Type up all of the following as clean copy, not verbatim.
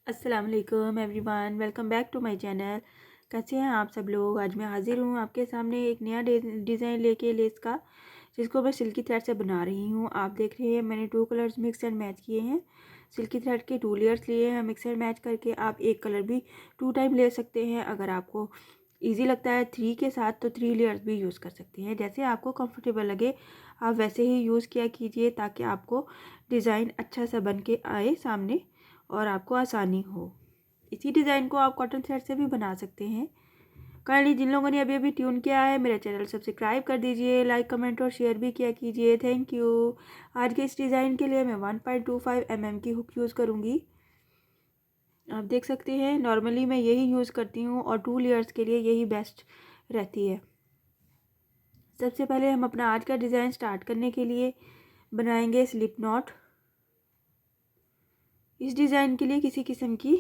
अस्सलाम वालेकुम everyone, welcome back to my channel. कैसे हैं आप सब लोग। आज मैं हाजिर हूँ आपके सामने एक नया डिज़ाइन लेके लेस का, जिसको मैं सिल्की थ्रेड से बना रही हूँ। आप देख रहे हैं मैंने 2 कलर्स मिक्स एंड मैच किए हैं। सिल्की थ्रेड के 2 लेयर्स लिए हैं मिक्स एंड मैच करके। आप एक कलर भी 2 टाइम ले सकते हैं। अगर आपको ईजी लगता है 3 के साथ तो 3 लेयर्स भी यूज़ कर सकते हैं। जैसे आपको कंफर्टेबल लगे आप वैसे ही यूज़ किया कीजिए, ताकि आपको डिज़ाइन अच्छा सा बन के आए सामने और आपको आसानी हो। इसी डिज़ाइन को आप कॉटन थ्रेड से भी बना सकते हैं। काइंडली जिन लोगों ने अभी अभी ट्यून किया है मेरा चैनल सब्सक्राइब कर दीजिए, लाइक कमेंट और शेयर भी किया कीजिए। Thank you. आज के इस डिज़ाइन के लिए मैं 1.25 mm की हुक यूज़ करूँगी। आप देख सकते हैं नॉर्मली मैं यही यूज़ करती हूँ और 2 लेयर्स के लिए यही बेस्ट रहती है। सबसे पहले हम अपना आज का डिज़ाइन स्टार्ट करने के लिए बनाएंगे स्लिप नॉट। इस डिज़ाइन के लिए किसी किस्म की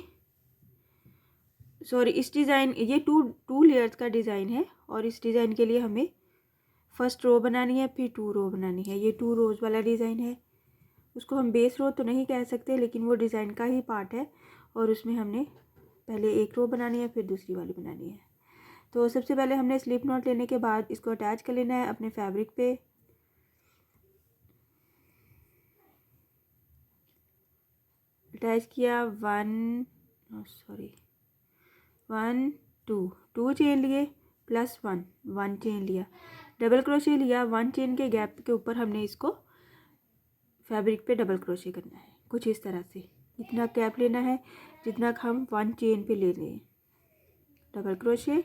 इस डिज़ाइन ये टू लेयर्स का डिज़ाइन है और इस डिज़ाइन के लिए हमें फर्स्ट रो बनानी है, फिर 2 रो बनानी है। ये 2 रोज़ वाला डिज़ाइन है। उसको हम बेस रो तो नहीं कह सकते, लेकिन वो डिज़ाइन का ही पार्ट है और उसमें हमने पहले एक रो बनानी है, फिर दूसरी वाली बनानी है। तो सबसे पहले हमने स्लिप नॉट लेने के बाद इसको अटैच कर लेना है अपने फैब्रिक पे। अटैच किया 1 2 चेन लिए प्लस 1 चेन लिया, डबल क्रोशे लिया। 1 चेन के गैप के ऊपर हमने इसको फैब्रिक पे डबल क्रोशे करना है। कुछ इस तरह से इतना गैप लेना है जितना हम 1 चेन पे ले लें, डबल क्रोशे।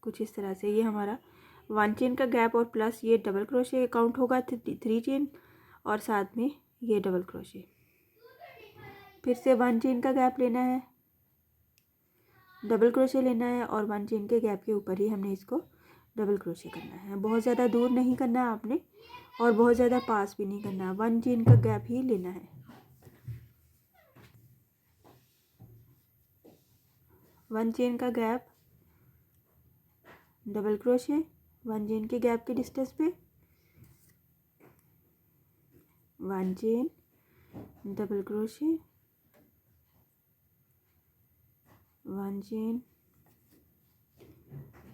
कुछ इस तरह से ये हमारा 1 चेन का गैप और प्लस ये डबल क्रोशे काउंट होगा 3 चेन और साथ में ये डबल क्रोशे। फिर से 1 चेन का गैप लेना है, डबल क्रोशे लेना है और 1 चेन के गैप के ऊपर ही हमने इसको डबल क्रोशे करना है। बहुत ज़्यादा दूर नहीं करना आपने और बहुत ज़्यादा पास भी नहीं करना, 1 चेन का गैप ही लेना है। 1 चेन का गैप, डबल क्रोशे 1 चेन के गैप के डिस्टेंस पे, 1 chain, double crochet, 1 chain,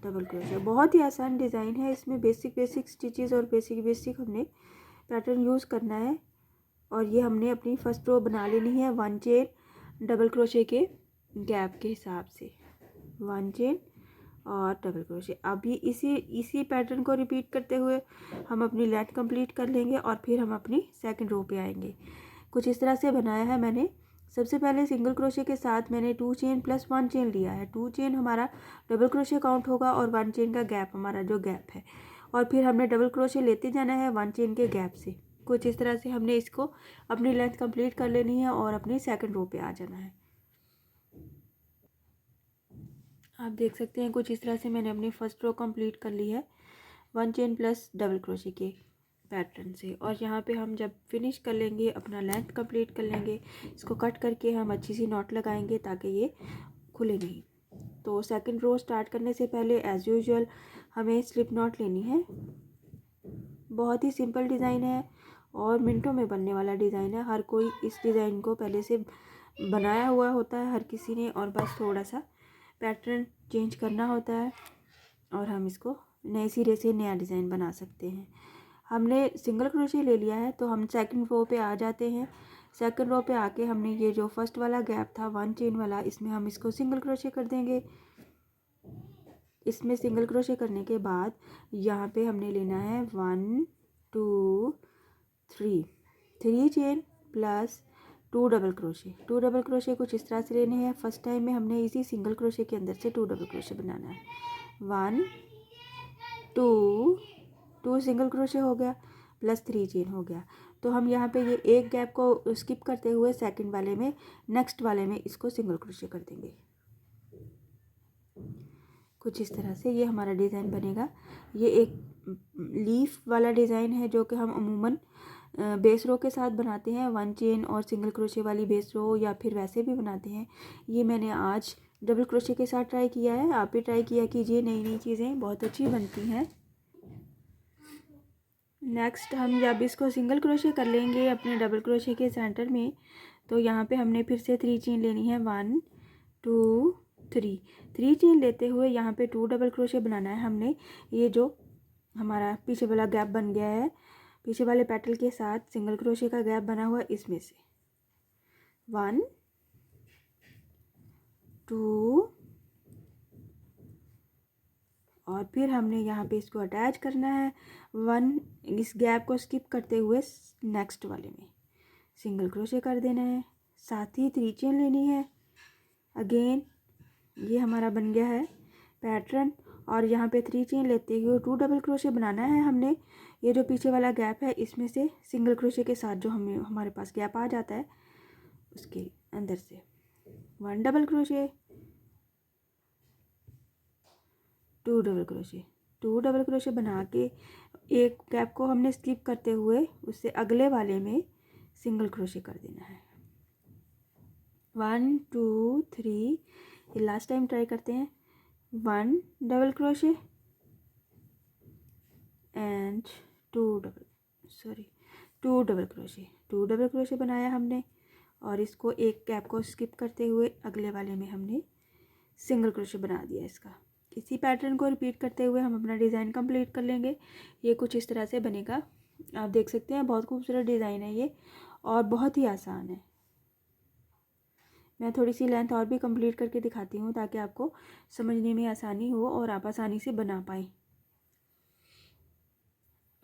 double crochet. बहुत ही आसान डिज़ाइन है। इसमें बेसिक स्टिचेस और बेसिक हमने पैटर्न यूज़ करना है। और ये हमने अपनी फर्स्ट रो बना लेनी है 1 चेन डबल क्रोशे के गैप के हिसाब से, 1 चेन और डबल क्रोशे। अभी इसी पैटर्न को रिपीट करते हुए हम अपनी लेंथ कंप्लीट कर लेंगे और फिर हम अपनी सेकंड रो पे आएंगे। कुछ इस तरह से बनाया है मैंने। सबसे पहले सिंगल क्रोशे के साथ मैंने 2 चेन प्लस 1 चेन लिया है। 2 चेन हमारा डबल क्रोशे काउंट होगा और 1 चेन का गैप हमारा जो गैप है, और फिर हमने डबल क्रोशे लेते जाना है 1 चेन के गैप से। कुछ इस तरह से हमने इसको अपनी लेंथ कंप्लीट कर लेनी है और अपनी सेकंड रो पे आ जाना है। आप देख सकते हैं कुछ इस तरह से मैंने अपनी फर्स्ट रो कंप्लीट कर ली है 1 चेन प्लस डबल क्रोशे के पैटर्न से। और यहाँ पे हम जब फिनिश कर लेंगे, अपना लेंथ कंप्लीट कर लेंगे, इसको कट करके हम अच्छी सी नॉट लगाएंगे ताकि ये खुले नहीं। तो सेकंड रो स्टार्ट करने से पहले एज़ यूजुअल हमें स्लिप नॉट लेनी है। बहुत ही सिंपल डिज़ाइन है और मिनटों में बनने वाला डिज़ाइन है। हर कोई इस डिज़ाइन को पहले से बनाया हुआ होता है हर किसी ने, और बस थोड़ा सा पैटर्न चेंज करना होता है और हम इसको नए सिरे से नया डिज़ाइन बना सकते हैं। हमने सिंगल क्रोशे ले लिया है तो हम सेकंड रो पे आ जाते हैं। सेकंड रो पे आके हमने ये जो फर्स्ट वाला गैप था 1 चेन वाला, इसमें हम इसको सिंगल क्रोशे कर देंगे। इसमें सिंगल क्रोशे करने के बाद यहाँ पे हमने लेना है 1 2 3 chain plus 2 double crochet. 2 double crochet कुछ इस तरह से लेने हैं। फर्स्ट टाइम में हमने इसी सिंगल क्रोशे के अंदर से 2 डबल क्रोशे बनाना है। 1 2 सिंगल क्रोशे हो गया प्लस 3 चेन हो गया। तो हम यहाँ पे ये एक गैप को स्किप करते हुए सेकंड वाले में, नेक्स्ट वाले में इसको सिंगल क्रोशे कर देंगे। कुछ इस तरह से ये हमारा डिज़ाइन बनेगा। ये एक लीफ वाला डिज़ाइन है जो कि हम अमूमन बेस रो के साथ बनाते हैं, 1 चेन और सिंगल क्रोशे वाली बेस रो, या फिर वैसे भी बनाते हैं। ये मैंने आज डबल क्रोशे के साथ ट्राई किया है। आप भी ट्राई किया कीजिए, नई नई चीज़ें बहुत अच्छी बनती हैं। नेक्स्ट हम जब इसको सिंगल क्रोशे कर लेंगे अपने डबल क्रोशे के सेंटर में, तो यहाँ पे हमने फिर से 3 चेन लेनी है, 1 2 3 चेन लेते हुए यहाँ पे 2 डबल क्रोशे बनाना है हमने। ये जो हमारा पीछे वाला गैप बन गया है, पीछे वाले पेटल के साथ सिंगल क्रोशे का गैप बना हुआ, इसमें से 1 2 और फिर हमने यहाँ पे इसको अटैच करना है 1, इस गैप को स्किप करते हुए नेक्स्ट वाले में सिंगल क्रोशे कर देना है, साथ ही 3 चेन लेनी है। अगेन ये हमारा बन गया है पैटर्न, और यहाँ पे 3 चेन लेते हुए 2 डबल क्रोशे बनाना है हमने। ये जो पीछे वाला गैप है इसमें से सिंगल क्रोशे के साथ जो हमारे पास गैप आ जाता है उसके अंदर से 1 डबल क्रोशे, 2 डबल क्रोशे बना के एक गैप को हमने स्किप करते हुए उससे अगले वाले में सिंगल क्रोशे कर देना है। 1 2 3, ये लास्ट टाइम ट्राई करते हैं। 1 double crochet and 2 double crochet बनाया हमने, और इसको एक गैप को स्किप करते हुए अगले वाले में हमने सिंगल क्रोशे बना दिया इसका। इसी पैटर्न को रिपीट करते हुए हम अपना डिज़ाइन कंप्लीट कर लेंगे। ये कुछ इस तरह से बनेगा, आप देख सकते हैं। बहुत खूबसूरत डिज़ाइन है ये और बहुत ही आसान है। मैं थोड़ी सी लेंथ और भी कंप्लीट करके दिखाती हूँ ताकि आपको समझने में आसानी हो और आप आसानी से बना पाएँ।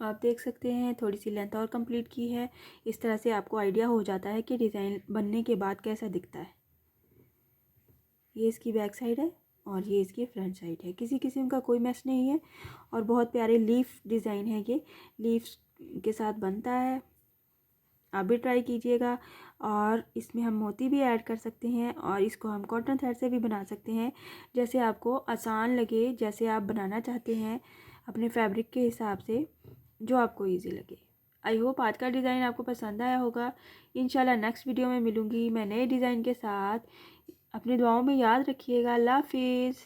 आप देख सकते हैं थोड़ी सी लेंथ और कंप्लीट की है। इस तरह से आपको आइडिया हो जाता है कि डिज़ाइन बनने के बाद कैसा दिखता है। ये इसकी बैक साइड है और ये इसकी फ्रंट साइड है। किसी किस्म का कोई मैस नहीं है और बहुत प्यारे लीफ डिज़ाइन है। ये लीव्स के साथ बनता है, आप भी ट्राई कीजिएगा। और इसमें हम मोती भी ऐड कर सकते हैं और इसको हम कॉटन थ्रेड से भी बना सकते हैं, जैसे आपको आसान लगे, जैसे आप बनाना चाहते हैं अपने फैब्रिक के हिसाब से, जो आपको इजी लगे। आई होप आज का डिज़ाइन आपको पसंद आया होगा। इंशाल्लाह नेक्स्ट वीडियो में मिलूँगी मैं नए डिज़ाइन के साथ। अपनी दुआओं में याद रखिएगा। अल्लाह हाफिज़।